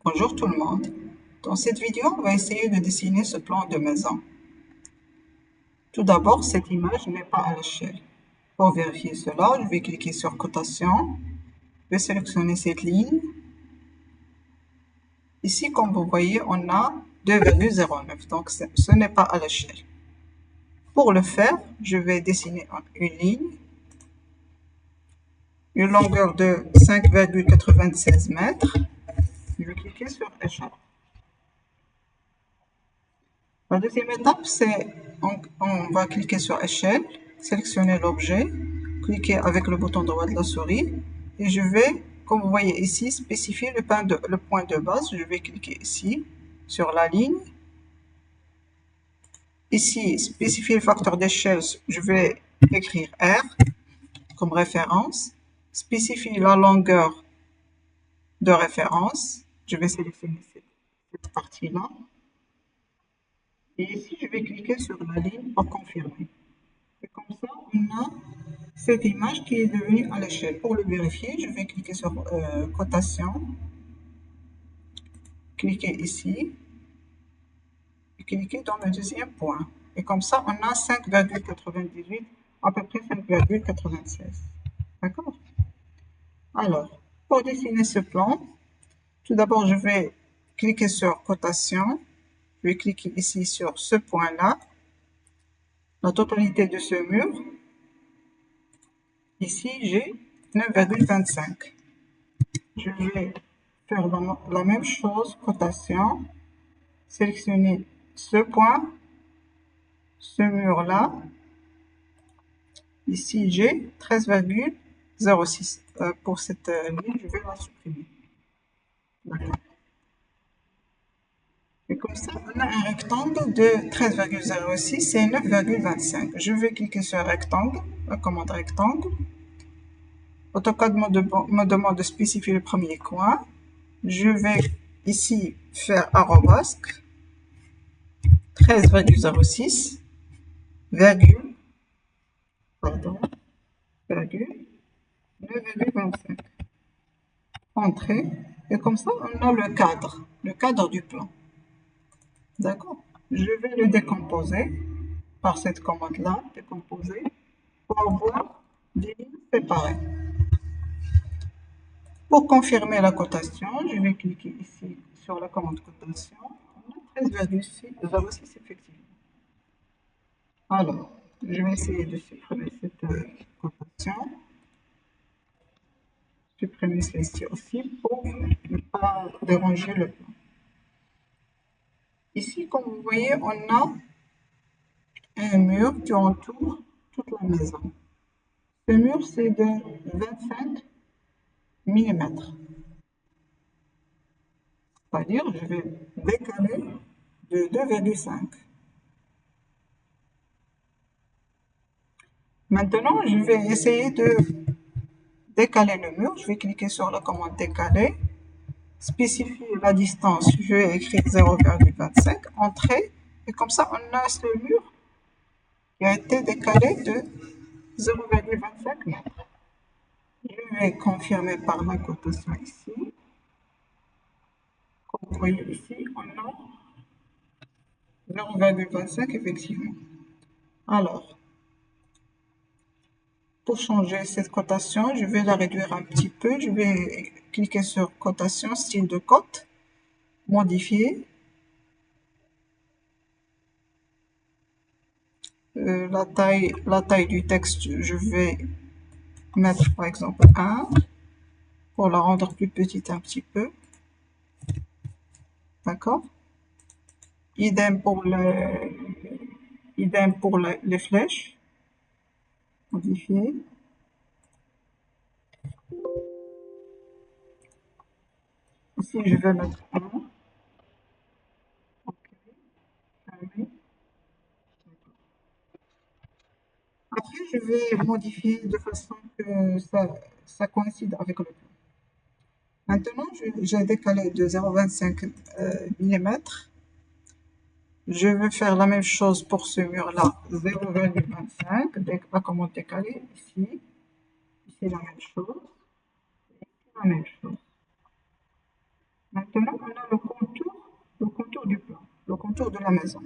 Bonjour tout le monde. Dans cette vidéo, on va essayer de dessiner ce plan de maison. Tout d'abord, cette image n'est pas à l'échelle. Pour vérifier cela, je vais cliquer sur Cotation. Je vais sélectionner cette ligne. Ici, comme vous voyez, on a 2,09, donc ce n'est pas à l'échelle. Pour le faire, je vais dessiner une ligne, une longueur de 5,96 mètres. Je vais cliquer sur Échelle. La deuxième étape, c'est on va cliquer sur Échelle, sélectionner l'objet, cliquer avec le bouton droit de la souris et je vais, comme vous voyez ici, spécifier le point de base. Je vais cliquer ici sur la ligne. Ici, spécifier le facteur d'échelle, je vais écrire R comme référence. Spécifier la longueur de référence. Je vais sélectionner cette partie-là. Et ici, je vais cliquer sur la ligne pour confirmer. Et comme ça, on a cette image qui est devenue à l'échelle. Pour le vérifier, je vais cliquer sur Cotation. Cliquez ici. Et cliquez dans le deuxième point. Et comme ça, on a 5,98, à peu près 5,96. D'accord? Alors, pour dessiner ce plan, tout d'abord, je vais cliquer sur Cotation. Je vais cliquer ici sur ce point-là. La totalité de ce mur. Ici, j'ai 9,25. Je vais faire la même chose, cotation, sélectionner ce point, ce mur-là. Ici, j'ai 13,06. Pour cette ligne, je vais la supprimer. D'accord. Et comme ça, on a un rectangle de 13,06 et 9,25. Je vais cliquer sur rectangle, la commande rectangle. AutoCAD me demande de spécifier le premier coin. Je vais ici faire arrobasque 13,06, virgule, 9,25. Entrée. Et comme ça, on a le cadre du plan. D'accord? Je vais le décomposer par cette commande-là, décomposer, pour avoir des lignes séparées. Pour confirmer la cotation, je vais cliquer ici sur la commande cotation. On a 13,06 effectivement. Alors, je vais essayer de supprimer cette cotation. Supprimer celle-ci aussi pour ne pas déranger le plan. Ici, comme vous voyez, on a un mur qui entoure toute la maison. Ce mur, c'est de 25 mm. C'est-à-dire, je vais décaler de 2,5. Maintenant, je vais essayer de décaler le mur. Je vais cliquer sur la commande décaler. Spécifier la distance, je vais écrire 0,25, entrée. Et comme ça, on a ce mur qui a été décalé de 0,25 mètres. Je vais confirmer par la cotation ici. Comme vous voyez ici, on a 0,25 effectivement. Alors, pour changer cette cotation, je vais la réduire un petit peu. Je vais cliquer sur cotation, style de cote, modifier. La taille du texte, je vais mettre par exemple 1 pour la rendre plus petite un petit peu. D'accord? Idem pour les flèches. Modifier. Ici, je vais mettre 1. OK. Fermer. Après, je vais modifier de façon que ça coïncide avec le plan. Maintenant, j'ai décalé de 0,25 mm. Je vais faire la même chose pour ce mur-là, 0,25. La commande décaler ici. Ici, la même chose. Ici, la même chose. Maintenant, on autour de la maison.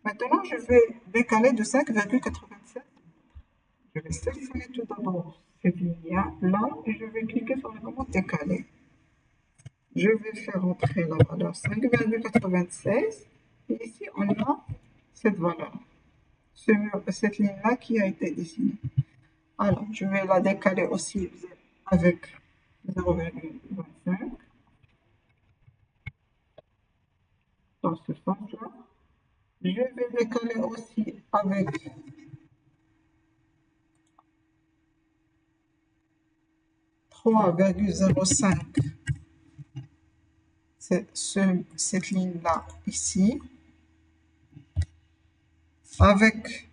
Maintenant, je vais décaler de 5,87. Je vais sélectionner tout d'abord cette ligne-là et je vais cliquer sur la commande décaler. Je vais faire entrer la valeur 5,96 et ici on a cette valeur, cette ligne-là qui a été dessinée. Alors, je vais la décaler aussi avec 0,25 dans ce sens-là. Je vais décaler aussi avec 3,05, cette ligne-là ici, avec,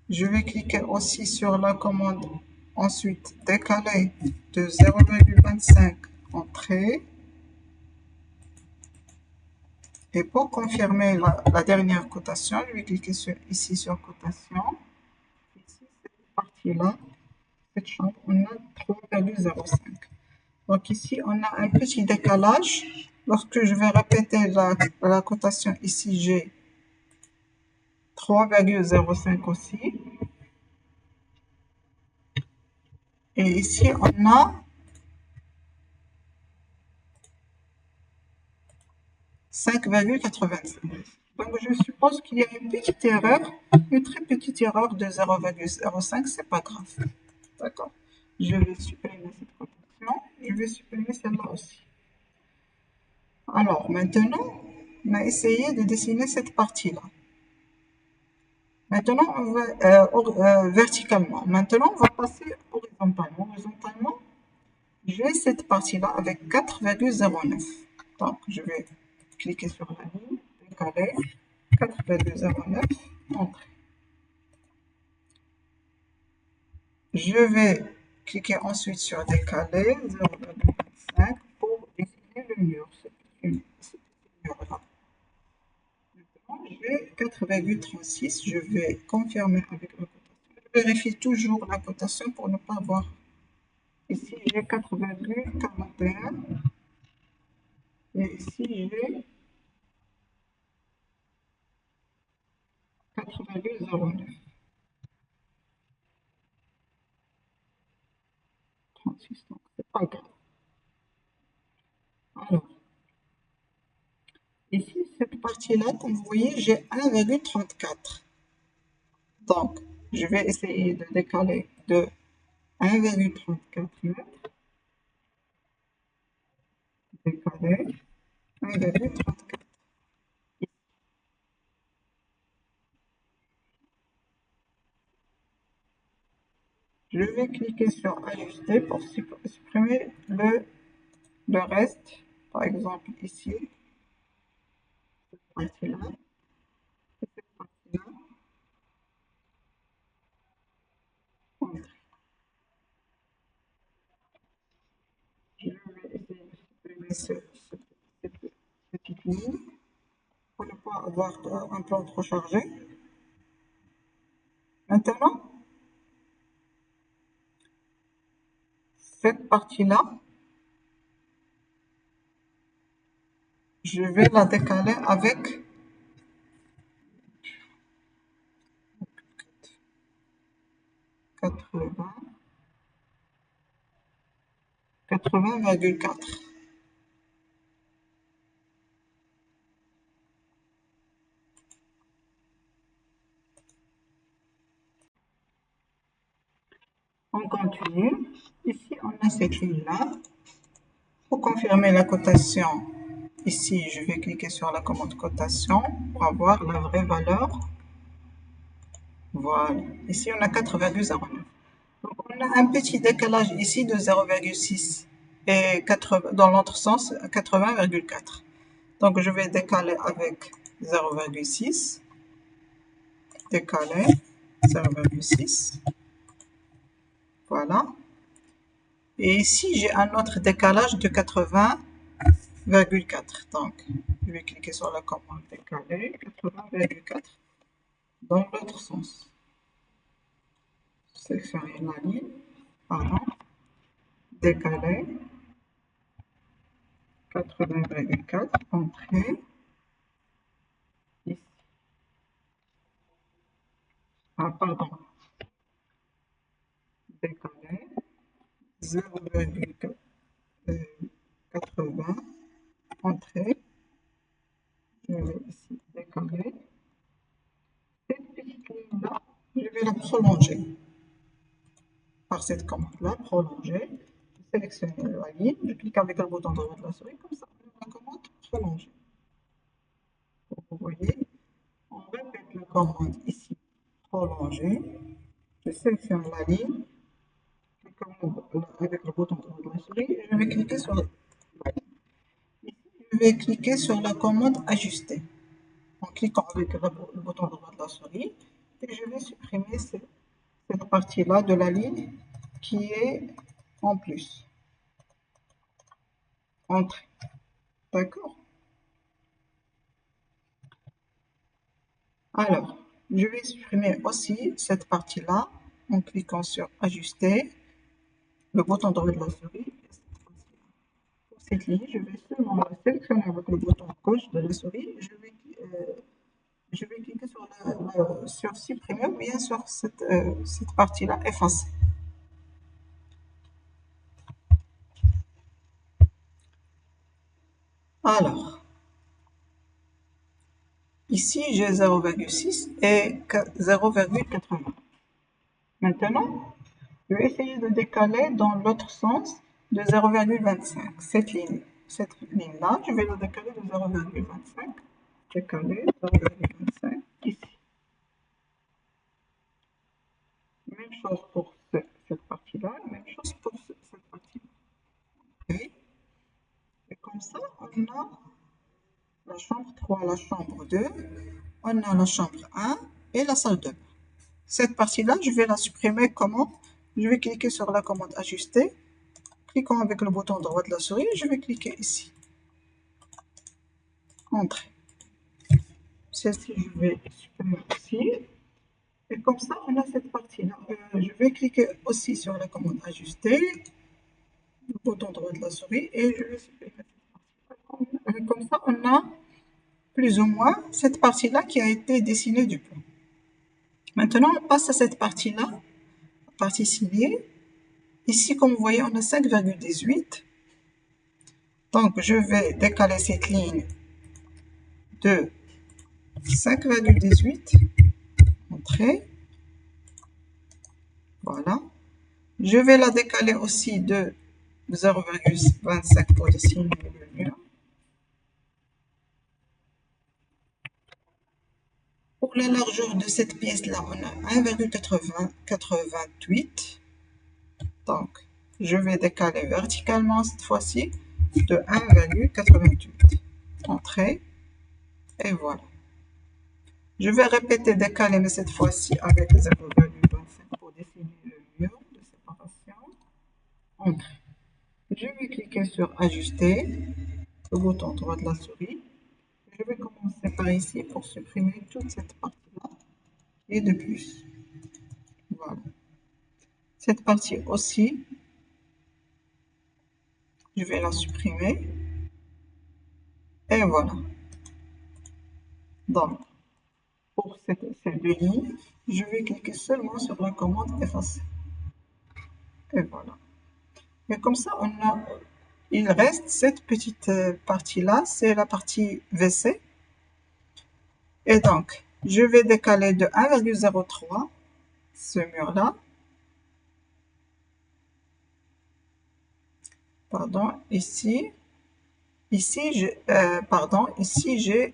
je vais cliquer aussi sur la commande, ensuite décaler de 0,25 entrée. Et pour confirmer la dernière cotation, je vais cliquer ici sur cotation. Ici, cette partie-là, cette chambre, on a 3,05. Donc ici, on a un petit décalage. Lorsque je vais répéter la cotation, ici, j'ai 3,05 aussi. Et ici, on a 5,96. Donc, je suppose qu'il y a une petite erreur, une très petite erreur de 0,05, c'est pas grave. D'accord. Je vais supprimer cette cotation. Je vais supprimer celle-là aussi. Alors, maintenant, on a essayé de dessiner cette partie-là. Maintenant, on va verticalement. Maintenant, on va passer horizontalement. Horizontalement, j'ai cette partie-là avec 4,09. Donc, je vais cliquer sur la ligne, décaler, 4,09, entrée. Je vais cliquer ensuite sur décaler, 0,25 pour dessiner le mur. Ce mur-là. Maintenant, j'ai 4,36. Je vais confirmer avec la cotation. Je vérifie toujours la cotation pour ne pas avoir. Ici, j'ai 4,41. Et ici, j'ai 4,09. 36, donc c'est pas grave. Alors, ici, cette partie-là, comme vous voyez, j'ai 1,34. Donc, je vais essayer de décaler de 1,34 mètres. Décaler 1,34. Je vais cliquer sur ajuster pour supprimer le reste. Par exemple, ici, cette partie-là, et cette partie-là. Je vais essayer de supprimer cette petite ligne pour ne pas avoir un plan trop chargé. Maintenant, cette partie-là, je vais la décaler avec 80,4. On continue. Ici, on a cette ligne-là. Pour confirmer la cotation, ici, je vais cliquer sur la commande cotation pour avoir la vraie valeur. Voilà. Ici, on a 4,09. Donc, on a un petit décalage ici de 0,6 et dans l'autre sens, 80,4. Donc, je vais décaler avec 0,6. Décaler 0,6. Voilà. Et ici, j'ai un autre décalage de 80,4. Donc, je vais cliquer sur la commande décaler 80,4 dans l'autre sens. Sélectionner la ligne, pardon, décaler 80,4, entrée, ici. Ah, pardon, décalé, 0,80, entrée, je vais ici décaler. Cette petite ligne-là, je vais la prolonger par cette commande-là, prolonger. Je sélectionne la ligne, je clique avec le bouton droit de la souris, comme ça, la commande prolonger. Donc, vous voyez, on répète la commande ici, prolonger. Je sélectionne la ligne, avec le bouton droit de la souris, et je vais cliquer sur la ligne. Ici, je vais cliquer sur la commande ajuster. En cliquant avec le bouton droit de la souris, et je vais supprimer cette partie-là de la ligne qui est en plus. Entrée. D'accord? Alors, je vais supprimer aussi cette partie-là en cliquant sur ajuster, le bouton droit de la souris. Pour cette ligne, je vais seulement la sélectionner avec le bouton gauche de la souris. Je vais cliquer sur supprimer ou bien sur cette partie-là effacer. Alors, ici j'ai 0,6 et 0,80. Maintenant, je vais essayer de décaler dans l'autre sens de 0,25. Cette ligne-là, je vais la décaler de 0,25. Décaler 0,25 ici. Même chose pour cette partie-là, même chose pour cette partie-là. Okay. Et comme ça, on a la chambre 3, la chambre 2, on a la chambre 1 et la salle 2. Cette partie-là, je vais la supprimer. Comment? Je vais cliquer sur la commande ajuster. Cliquant avec le bouton droit de la souris, je vais cliquer ici. Entrée. Celle-ci, je vais supprimer aussi. Et comme ça, on a cette partie-là. Je vais cliquer aussi sur la commande ajuster, le bouton droit de la souris, et je vais supprimer cette partie-là. Comme ça, on a plus ou moins cette partie-là qui a été dessinée du plan. Maintenant, on passe à cette partie-là, la partie signée. Ici, comme vous voyez, on a 5,18. Donc, je vais décaler cette ligne de 5,18. Entrée. Voilà. Je vais la décaler aussi de 0,25 pour dessiner le mur. Pour la largeur de cette pièce-là, on a 1,88. Donc, je vais décaler verticalement cette fois-ci de 1,88. Entrée. Et voilà. Je vais répéter décaler, mais cette fois-ci avec 0,25 pour dessiner le mur de séparation. Entrée. Je vais cliquer sur ajuster, le bouton droit de la souris. Je vais commencer par ici pour supprimer toute cette partie-là et de plus. Voilà. Cette partie aussi, je vais la supprimer. Et voilà. Donc, pour ces deux lignes, je vais cliquer seulement sur la commande effacer. Et voilà. Et comme ça, il reste cette petite partie-là, c'est la partie WC. Et donc, je vais décaler de 1,03 ce mur-là. Pardon, ici. Ici, j'ai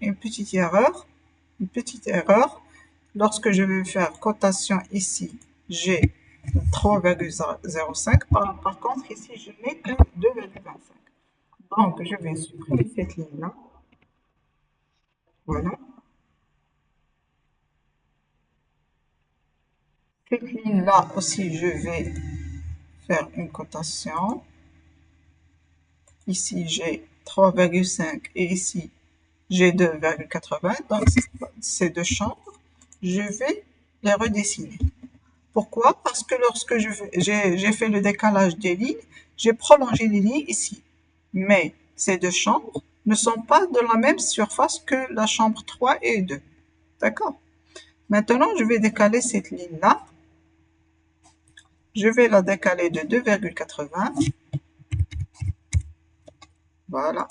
une petite erreur. Une petite erreur. Lorsque je vais faire cotation ici, j'ai 3,05. Par contre, ici, je n'ai que 2,25. Donc, je vais supprimer cette ligne-là. Voilà. Cette ligne-là aussi, je vais faire une cotation. Ici, j'ai 3,5 et ici, j'ai 2,80. Donc, ces deux chambres, je vais les redessiner. Pourquoi? Parce que lorsque j'ai fait le décalage des lignes, j'ai prolongé les lignes ici. Mais ces deux chambres ne sont pas de la même surface que la chambre 3 et 2. D'accord? Maintenant, je vais décaler cette ligne-là. Je vais la décaler de 2,80. Voilà.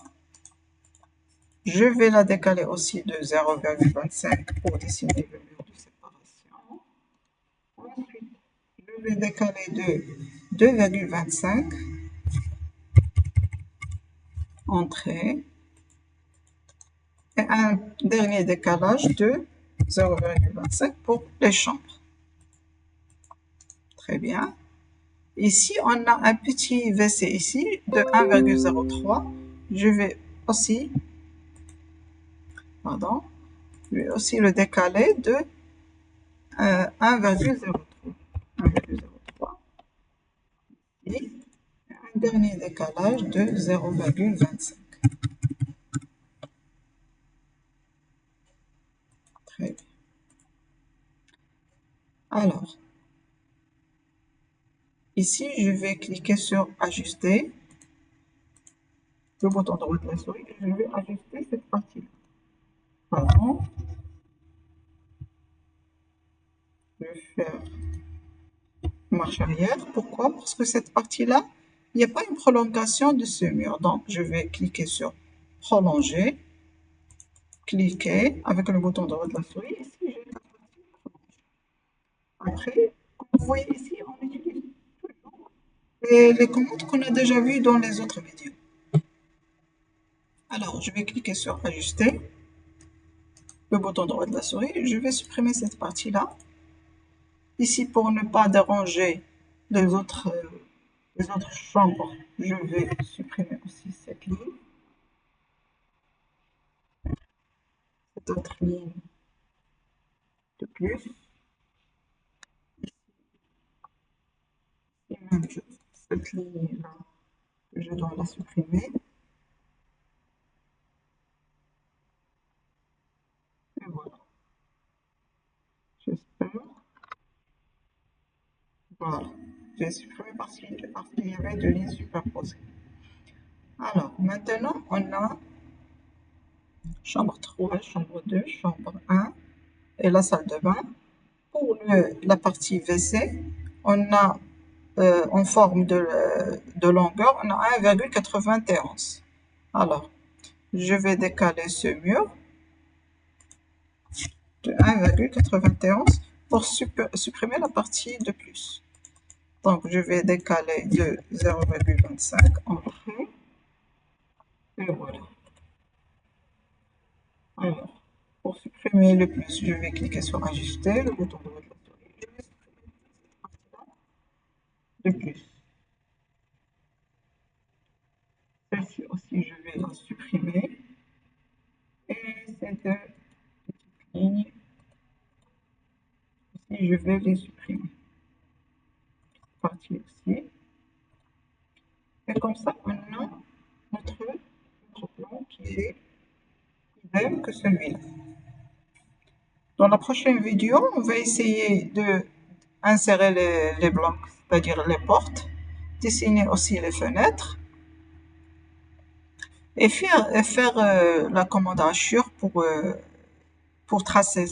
Je vais la décaler aussi de 0,25 pour dessiner le mur de séparation. Ensuite, je vais décaler de 2,25 entrée et un dernier décalage de 0,25 pour les chambres. Très bien. Ici, on a un petit WC ici de 1,03. Je vais aussi, le décaler de 1,03. Et un dernier décalage de 0,25. Très bien. Alors, ici, je vais cliquer sur Ajuster, le bouton droit de la souris, et je vais ajuster cette partie-là. Pardon. Je vais faire marche arrière. Pourquoi? Parce que cette partie-là, il n'y a pas une prolongation de ce mur. Donc, je vais cliquer sur Prolonger. Cliquer avec le bouton droit de la souris. Ici, j'ai la partie prolongée. Après, comme vous voyez ici, on utilise toujours les commandes qu'on a déjà vues dans les autres vidéos. Alors, je vais cliquer sur Ajuster. Le bouton droit de la souris. Je vais supprimer cette partie-là. Ici, pour ne pas déranger les autres chambres, je vais supprimer aussi cette ligne. Cette autre ligne de plus. Et même cette ligne-là, je dois la supprimer. Et voilà. J'espère. Voilà. J'ai supprimé parce qu'il y avait deux lignes superposées. Alors, maintenant, on a chambre 3, chambre 2, chambre 1 et la salle de bain. Pour la partie WC, on a en forme de longueur, on a 1,91. Alors, je vais décaler ce mur de 1,91 pour supprimer la partie de plus. Donc, je vais décaler de 0,25 entrée. Et voilà. Alors, pour supprimer le plus, je vais cliquer sur Ajuster, le bouton droit de la souris. Je vais supprimer cette partie-là de plus. Celle-ci aussi, je vais la supprimer. Et ces deux petites lignes aussi, je vais les supprimer. Cette partie aussi. Et comme ça, on a notre plan qui est idem que celui-là. Dans la prochaine vidéo, on va essayer de insérer les blocs, c'est-à-dire les portes, dessiner aussi les fenêtres et faire la commande hachure pour tracer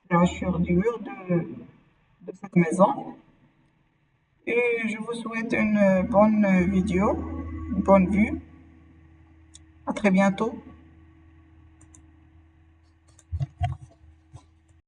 les hachures du mur de cette maison. Et je vous souhaite une bonne vidéo, une bonne vue. À très bientôt.